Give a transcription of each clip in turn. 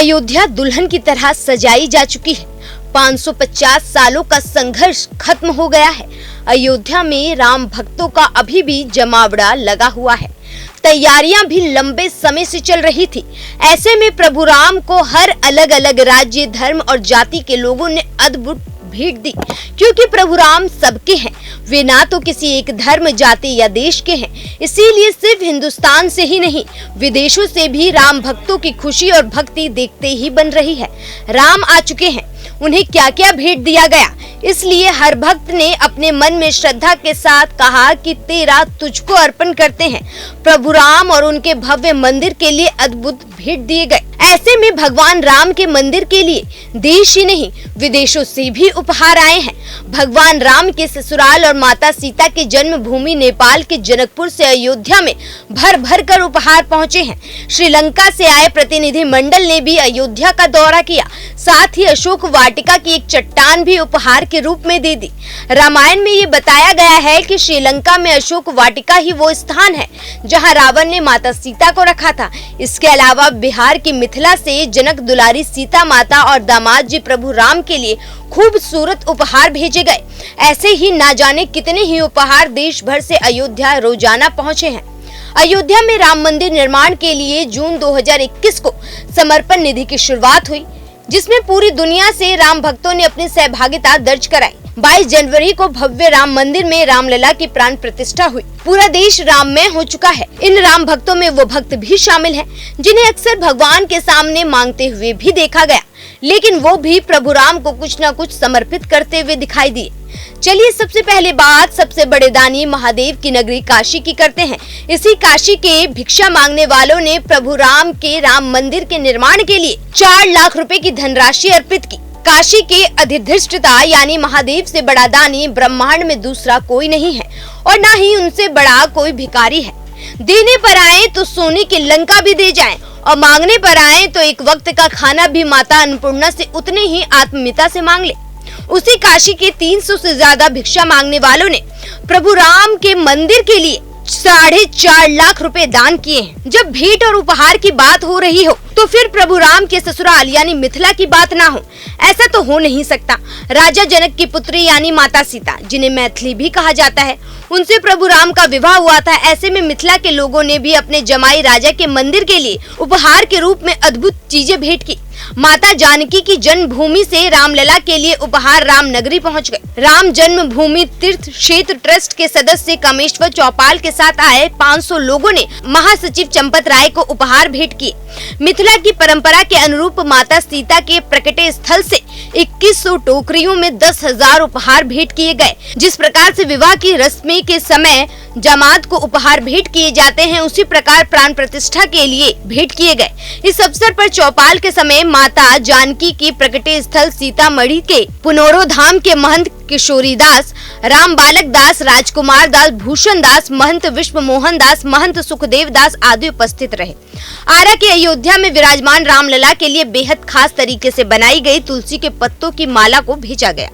अयोध्या दुल्हन की तरह सजाई जा चुकी है। 550 सालों का संघर्ष खत्म हो गया है। अयोध्या में राम भक्तों का अभी भी जमावड़ा लगा हुआ है। तैयारियां भी लंबे समय से चल रही थी। ऐसे में प्रभु राम को हर अलग अलग राज्य, धर्म और जाति के लोगों ने अद्भुत भीड़ दी, क्योंकि प्रभु राम सबके हैं। वे ना तो किसी एक धर्म, जाति या देश के हैं। इसीलिए सिर्फ हिंदुस्तान से ही नहीं, विदेशों से भी राम भक्तों की खुशी और भक्ति देखते ही बन रही है। राम आ चुके हैं, उन्हें क्या क्या भेंट दिया गया, इसलिए हर भक्त ने अपने मन में श्रद्धा के साथ कहा कि तेरा तुझको अर्पण करते हैं। प्रभु राम और उनके भव्य मंदिर के लिए अद्भुत भेंट दिए गए। ऐसे में भगवान राम के मंदिर के लिए देश ही नहीं, विदेशों से भी उपहार आए हैं। भगवान राम के ससुराल और माता सीता की जन्मभूमि नेपाल के जनकपुर से अयोध्या में भर भर कर उपहार पहुंचे हैं। श्रीलंका से आए प्रतिनिधि मंडल ने भी अयोध्या का दौरा किया। साथ ही अशोक वाटिका की एक चट्टान भी उपहार के रूप में दे दी। रामायण में ये बताया गया है कि श्रीलंका में अशोक वाटिका ही वो स्थान है जहां रावण ने माता सीता को रखा था। इसके अलावा बिहार की मिथिला से जनक दुलारी सीता माता और दामाद जी प्रभु राम के लिए खूबसूरत उपहार भेजे गए। ऐसे ही ना जाने कितने ही उपहार देश भर से अयोध्या रोजाना पहुंचे हैं। अयोध्या में राम मंदिर निर्माण के लिए जून 2021 को समर्पण निधि की शुरुआत हुई, जिसमें पूरी दुनिया से राम भक्तों ने अपनी सहभागिता दर्ज कराई। 22 जनवरी को भव्य राम मंदिर में रामलला की प्राण प्रतिष्ठा हुई। पूरा देश राममय हो चुका है। इन राम भक्तों में वो भक्त भी शामिल हैं, जिन्हें अक्सर भगवान के सामने मांगते हुए भी देखा गया, लेकिन वो भी प्रभु राम को कुछ न कुछ समर्पित करते हुए दिखाई दिए। चलिए सबसे पहले बात सबसे बड़े दानी महादेव की नगरी काशी की करते हैं। इसी काशी के भिक्षा मांगने वालों ने प्रभु राम के राम मंदिर के निर्माण के लिए 4 लाख रुपए की धनराशि अर्पित की। काशी के अधिष्ठाता यानी महादेव से बड़ा दानी ब्रह्मांड में दूसरा कोई नहीं है और न ही उनसे बड़ा कोई भिखारी है। देने पर आए तो सोने की लंका भी दे जाएं और मांगने पर आए तो एक वक्त का खाना भी माता अन्नपूर्णा से उतने ही आत्मीयता से मांग ले। उसी काशी के 300 से ज्यादा भिक्षा मांगने वालों ने प्रभु राम के मंदिर के लिए 4.5 लाख रुपए दान किए हैं। जब भेंट और उपहार की बात हो रही हो तो फिर प्रभु राम के ससुराल यानी मिथिला की बात ना हो, ऐसा तो हो नहीं सकता। राजा जनक की पुत्री यानी माता सीता, जिन्हें मैथिली भी कहा जाता है, उनसे प्रभु राम का विवाह हुआ था। ऐसे में मिथिला के लोगों ने भी अपने जमाई राजा के मंदिर के लिए उपहार के रूप में अद्भुत चीजें भेंट की। माता जानकी की जन्मभूमि से रामलला के लिए उपहार राम नगरी पहुंच गए। राम जन्मभूमि तीर्थ क्षेत्र ट्रस्ट के सदस्य कामेश्वर चौपाल के साथ आए 500 लोगों ने महासचिव चंपत राय को उपहार भेंट किए। मिथिला की परंपरा के अनुरूप माता सीता के प्रकटे स्थल से 2100 टोकरियों में 10,000 उपहार भेंट किए गए। जिस प्रकार से विवाह की रस्म के समय जमात को उपहार भेंट किए जाते हैं, उसी प्रकार प्राण प्रतिष्ठा के लिए भेंट किए गए। इस अवसर पर चौपाल के समय माता जानकी की प्रकटे स्थल सीतामढ़ी के पुनरोधाम के महंत किशोरी दास, राम बालक दास, राजकुमार दास, भूषण दास, महंत विश्व मोहन दास, महंत सुखदेव दास आदि उपस्थित रहे। आरा के अयोध्या में विराजमान रामलला के लिए बेहद खास तरीके से बनाई गई तुलसी के पत्तों की माला को भेजा गया।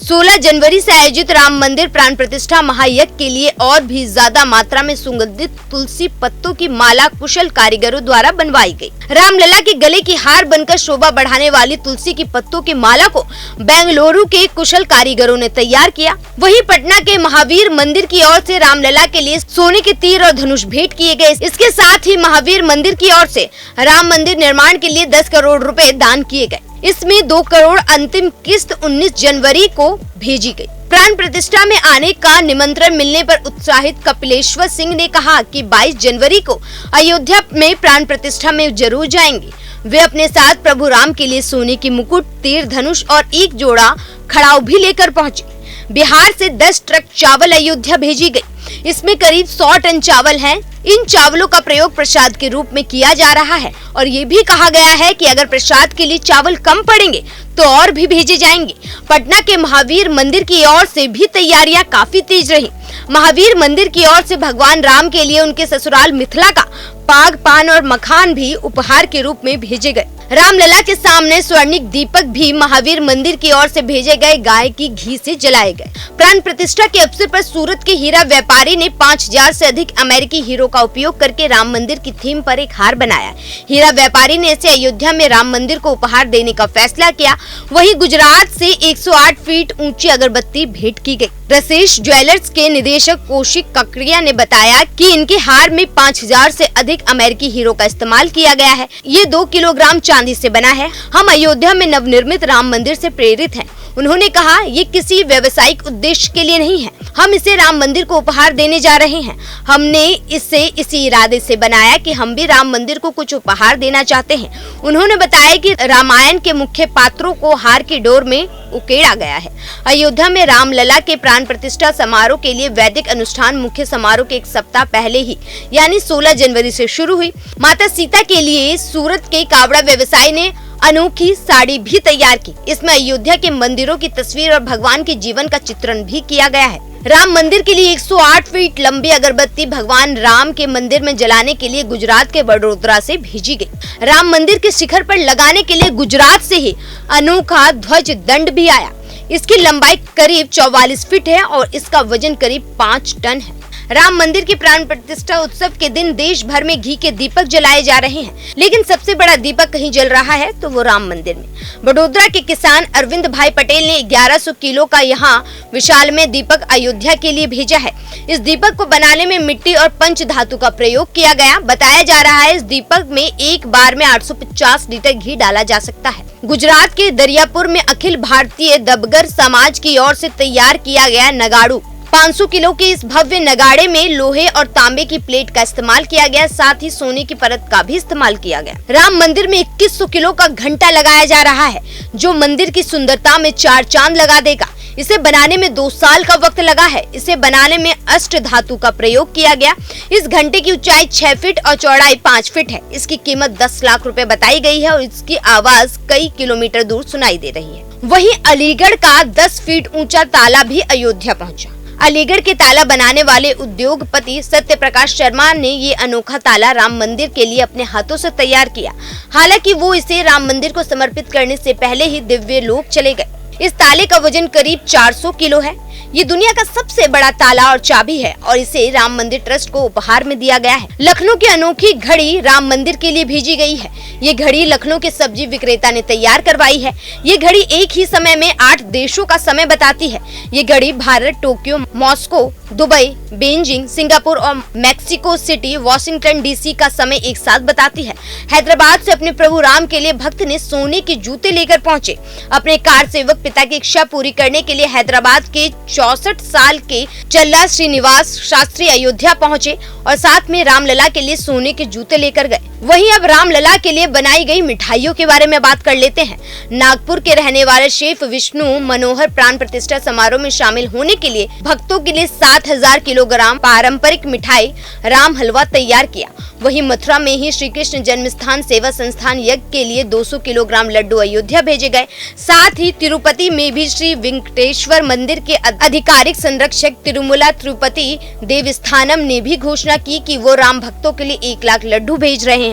16 जनवरी से आयोजित राम मंदिर प्राण प्रतिष्ठा महायज्ञ के लिए और भी ज्यादा मात्रा में सुगंधित तुलसी पत्तों की माला कुशल कारीगरों द्वारा बनवाई गई। रामलला के गले की हार बनकर शोभा बढ़ाने वाली तुलसी की पत्तों की माला को बेंगलुरु के कुशल कारीगरों ने तैयार किया। वहीं पटना के महावीर मंदिर की ओर से रामलला के लिए सोने के तीर और धनुष भेंट किए गए। इसके साथ ही महावीर मंदिर की ओर से राम मंदिर निर्माण के लिए 10 करोड़ रुपए दान किए गए। इसमें 2 करोड़ अंतिम किस्त 19 जनवरी को भेजी गई। प्राण प्रतिष्ठा में आने का निमंत्रण मिलने पर उत्साहित कपिलेश्वर सिंह ने कहा कि 22 जनवरी को अयोध्या में प्राण प्रतिष्ठा में जरूर जाएंगे। वे अपने साथ प्रभु राम के लिए सोने की मुकुट, तीर धनुष और एक जोड़ा खड़ाऊ भी लेकर पहुंचे। बिहार से 10 ट्रक चावल अयोध्या भेजी गई। इसमें करीब 100 टन चावल हैं। इन चावलों का प्रयोग प्रसाद के रूप में किया जा रहा है और ये भी कहा गया है कि अगर प्रसाद के लिए चावल कम पड़ेंगे तो और भी भेजे जाएंगे। पटना के महावीर मंदिर की ओर से भी तैयारियां काफी तेज रही। महावीर मंदिर की ओर से भगवान राम के लिए उनके ससुराल मिथिला का पाग, पान और मखान भी उपहार के रूप में भेजे गए। रामलला के सामने स्वर्णिक दीपक भी महावीर मंदिर की ओर से भेजे गए गाय की घी से जलाए गए। प्राण प्रतिष्ठा के अवसर पर सूरत के हीरा व्यापारी ने 5000 से अधिक अमेरिकी हीरो का उपयोग करके राम मंदिर की थीम पर एक हार बनाया। हीरा व्यापारी ने इसे अयोध्या में राम मंदिर को उपहार देने का फैसला किया। वहीं गुजरात से 108 फीट ऊंची अगरबत्ती भेंट की गई। रसेश ज्वेलर्स के निदेशक कौशिक ककड़िया ने बताया कि इनके हार में 5000 से अधिक अमेरिकी हीरो का इस्तेमाल किया गया है। ये 2 किलोग्राम चांदी से बना है। हम अयोध्या में नवनिर्मित राम मंदिर से प्रेरित हैं। उन्होंने कहा, ये किसी व्यवसायिक उद्देश्य के लिए नहीं है। हम इसे राम मंदिर को उपहार देने जा रहे हैं। हमने इसे इसी इरादे से बनाया कि हम भी राम मंदिर को कुछ उपहार देना चाहते हैं। उन्होंने बताया कि रामायण के मुख्य पात्रों को हार की डोर में उकेड़ा गया है। अयोध्या में रामलला के प्राण प्रतिष्ठा समारोह के लिए वैदिक अनुष्ठान मुख्य समारोह के एक सप्ताह पहले ही यानी 16 जनवरी से शुरू हुई। माता सीता के लिए सूरत के कावड़ा व्यवसायी ने अनोखी साड़ी भी तैयार की। इसमें अयोध्या के मंदिरों की तस्वीर और भगवान के जीवन का चित्रण भी किया गया है। राम मंदिर के लिए 108 फीट लंबी अगरबत्ती भगवान राम के मंदिर में जलाने के लिए गुजरात के वडोदरा से भेजी गई। राम मंदिर के शिखर पर लगाने के लिए गुजरात से ही अनोखा ध्वज दंड भी आया। इसकी लंबाई करीब 44 फीट है और इसका वजन करीब 5 टन है। राम मंदिर की प्राण प्रतिष्ठा उत्सव के दिन देश भर में घी के दीपक जलाए जा रहे हैं, लेकिन सबसे बड़ा दीपक कहीं जल रहा है तो वो राम मंदिर में। वडोदरा के किसान अरविंद भाई पटेल ने 1100 किलो का यहाँ विशाल में दीपक अयोध्या के लिए भेजा है। इस दीपक को बनाने में मिट्टी और पंच धातु का प्रयोग किया गया। बताया जा रहा है इस दीपक में एक बार में 850 लीटर घी डाला जा सकता है। गुजरात के दरियापुर में अखिल भारतीय दबगर समाज की ओर से तैयार किया गया नगाड़ू 500 किलो के इस भव्य नगाड़े में लोहे और तांबे की प्लेट का इस्तेमाल किया गया, साथ ही सोने की परत का भी इस्तेमाल किया गया। राम मंदिर में 2100 किलो का घंटा लगाया जा रहा है, जो मंदिर की सुंदरता में 4 चांद लगा देगा। इसे बनाने में 2 साल का वक्त लगा है। इसे बनाने में अष्ट धातु का प्रयोग किया गया। इस घंटे की ऊंचाई 6 फीट और चौड़ाई 5 फीट है। इसकी कीमत 10 लाख रुपए बताई गई है और इसकी आवाज कई किलोमीटर दूर सुनाई दे रही है। वहीं अलीगढ़ का 10 फीट ऊंचा ताला भी अयोध्या पहुंचा। अलीगढ़ के ताला बनाने वाले उद्योगपति सत्य प्रकाश शर्मा ने ये अनोखा ताला राम मंदिर के लिए अपने हाथों से तैयार किया। हालांकि वो इसे राम मंदिर को समर्पित करने से पहले ही दिव्य लोक चले गए। इस ताले का वजन करीब 400 किलो है। ये दुनिया का सबसे बड़ा ताला और चाबी है और इसे राम मंदिर ट्रस्ट को उपहार में दिया गया है। लखनऊ की अनोखी घड़ी राम मंदिर के लिए भेजी गई है। ये घड़ी लखनऊ के सब्जी विक्रेता ने तैयार करवाई है। ये घड़ी एक ही समय में 8 देशों का समय बताती है। ये घड़ी Bharat, Tokyo, Moscow, Dubai, Beijing, Singapore और मैक्सिको सिटी, वॉशिंगटन डीसी का समय एक साथ बताती है। हैदराबाद से अपने प्रभु राम के लिए भक्त ने सोने के जूते लेकर पहुंचे। अपने कार सेवक पिता की इच्छा पूरी करने के लिए हैदराबाद के 64 साल के चल्ला श्रीनिवास शास्त्री अयोध्या पहुंचे और साथ में रामलला के लिए सोने के जूते लेकर गए। वहीं अब रामलला के लिए बनाई गई मिठाइयों के बारे में बात कर लेते हैं। नागपुर के रहने वाले शेफ विष्णु मनोहर प्राण प्रतिष्ठा समारोह में शामिल होने के लिए भक्तों के लिए 7000 किलोग्राम पारंपरिक मिठाई राम हलवा तैयार किया। वहीं मथुरा में ही श्री कृष्ण जन्मस्थान सेवा संस्थान यज्ञ के लिए 200 किलोग्राम लड्डू अयोध्या भेजे गए। साथ ही तिरुपति में भी श्री वेंकटेश्वर मंदिर के आधिकारिक संरक्षक तिरुमला तिरुपति देवस्थानम ने भी घोषणा की कि वो राम भक्तों के लिए 1 लाख लड्डू भेज रहे हैं।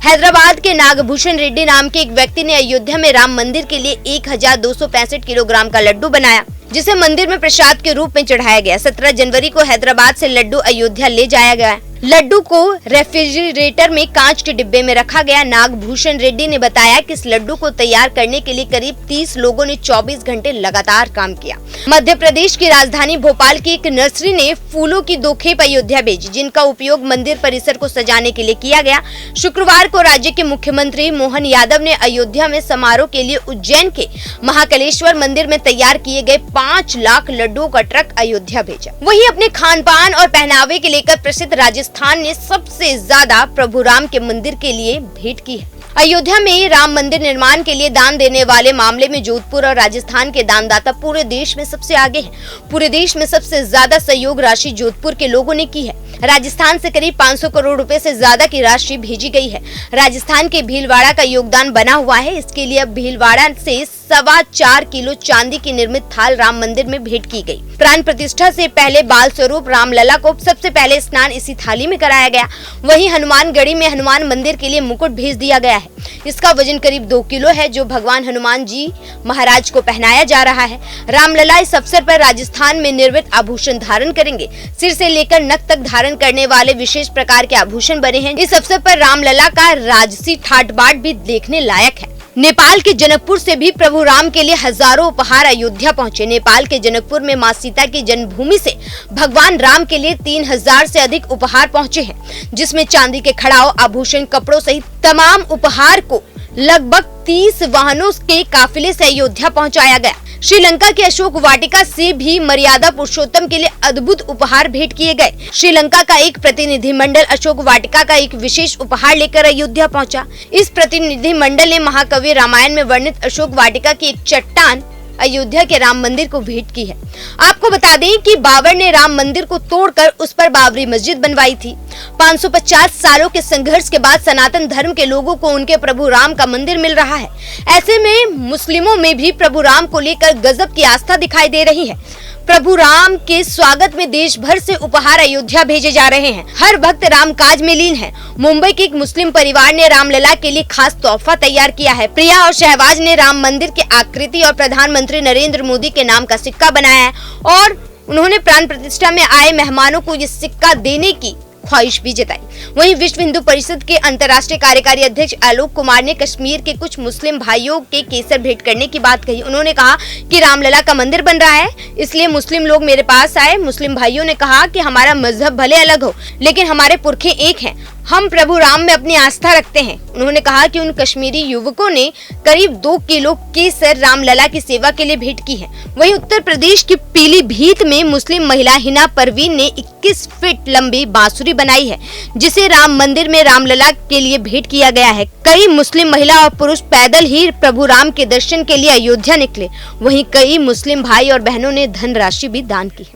हैदराबाद के नागभूषण रेड्डी नाम के एक व्यक्ति ने अयोध्या में राम मंदिर के लिए 1265 किलोग्राम का लड्डू बनाया, जिसे मंदिर में प्रसाद के रूप में चढ़ाया गया। 17 जनवरी को हैदराबाद से लड्डू अयोध्या ले जाया गया। लड्डू को रेफ्रिजरेटर में कांच के डिब्बे में रखा गया। नागभूषण रेड्डी ने बताया कि इस लड्डू को तैयार करने के लिए करीब 30 लोगों ने 24 घंटे लगातार काम किया। मध्य प्रदेश की राजधानी भोपाल की एक नर्सरी ने फूलों की 2 खेप अयोध्या भेजी, जिनका उपयोग मंदिर परिसर को सजाने के लिए किया गया। शुक्रवार को राज्य के मुख्यमंत्री मोहन यादव ने अयोध्या में समारोह के लिए उज्जैन के महाकालेश्वर मंदिर में तैयार किए गए 5 लाख लड्डुओं का ट्रक अयोध्या भेजा। वहीं अपने खान पान और पहनावे के लेकर प्रसिद्ध राजस्थान ने सबसे ज्यादा प्रभु राम के मंदिर के लिए भेंट की है। अयोध्या में राम मंदिर निर्माण के लिए दान देने वाले मामले में जोधपुर और राजस्थान के दानदाता पूरे देश में सबसे आगे हैं। पूरे देश में सबसे ज्यादा सहयोग राशि जोधपुर के लोगों ने की है। राजस्थान से करीब 500 करोड़ रुपए से ज्यादा की राशि भेजी गई है। राजस्थान के भीलवाड़ा का योगदान बना हुआ है। इसके लिए अब भीलवाड़ा से 4.25 किलो चांदी की निर्मित थाल राम मंदिर में भेंट की गई। प्राण प्रतिष्ठा से पहले बाल स्वरूप रामलला को सबसे पहले स्नान इसी थाली में कराया गया। वहीं हनुमानगढ़ी में हनुमान मंदिर के लिए मुकुट भेज दिया गया है। इसका वजन करीब 2 किलो है, जो भगवान हनुमान जी महाराज को पहनाया जा रहा है। रामलला इस अवसर पर राजस्थान में निर्मित आभूषण धारण करेंगे। सिर से लेकर नख तक धारण करने वाले विशेष प्रकार के आभूषण बने हैं। इस अवसर पर रामलला का राजसी ठाट बाट भी देखने लायक है। नेपाल के जनकपुर से भी प्रभु राम के लिए हजारों उपहार अयोध्या पहुंचे। नेपाल के जनकपुर में मां सीता की जन्मभूमि से भगवान राम के लिए 3000 से अधिक उपहार पहुंचे हैं, जिसमें चांदी के खड़ाव, आभूषण, कपड़ों सहित तमाम उपहार को लगभग 30 वाहनों के काफिले से अयोध्या पहुंचाया गया। श्रीलंका के अशोक वाटिका से भी मर्यादा पुरुषोत्तम के लिए अद्भुत उपहार भेंट किए गए। श्रीलंका का एक प्रतिनिधिमंडल अशोक वाटिका का एक विशेष उपहार लेकर अयोध्या पहुंचा। इस प्रतिनिधिमंडल ने महाकाव्य रामायण में वर्णित अशोक वाटिका की एक चट्टान अयोध्या के राम मंदिर को भेंट की है। आपको बता दें कि बाबर ने राम मंदिर को तोड़कर उस पर बाबरी मस्जिद बनवाई थी। 550 सालों के संघर्ष के बाद सनातन धर्म के लोगों को उनके प्रभु राम का मंदिर मिल रहा है। ऐसे में मुस्लिमों में भी प्रभु राम को लेकर गजब की आस्था दिखाई दे रही है। प्रभु राम के स्वागत में देश भर से उपहार अयोध्या भेजे जा रहे हैं। हर भक्त राम काज में लीन है। मुंबई के एक मुस्लिम परिवार ने रामलला के लिए खास तोहफा तैयार किया है। प्रिया और शहबाज ने राम मंदिर की आकृति और प्रधानमंत्री नरेंद्र मोदी के नाम का सिक्का बनाया है और उन्होंने प्राण प्रतिष्ठा में आए मेहमानों को ये सिक्का देने की ख्वाहिश भी जताई। वहीं विश्व हिंदू परिषद के अंतर्राष्ट्रीय कार्यकारी अध्यक्ष आलोक कुमार ने कश्मीर के कुछ मुस्लिम भाइयों के केसर भेंट करने की बात कही। उन्होंने कहा कि रामलला का मंदिर बन रहा है, इसलिए मुस्लिम लोग मेरे पास आए। मुस्लिम भाइयों ने कहा कि हमारा मजहब भले अलग हो, लेकिन हमारे पुरखे एक हैं। हम प्रभु राम में अपनी आस्था रखते हैं। उन्होंने कहा कि उन कश्मीरी युवकों ने करीब 2 किलो केसर रामलला की सेवा के लिए भेंट की है। वहीं उत्तर प्रदेश की पीलीभीत में मुस्लिम महिला हिना परवीन ने 21 फीट लंबी बांसुरी बनाई है, जिसे राम मंदिर में रामलला के लिए भेंट किया गया है। कई मुस्लिम महिला और पुरुष पैदल ही प्रभु राम के दर्शन के लिए अयोध्या निकले। वहीं कई मुस्लिम भाई और बहनों ने धनराशि भी दान की है।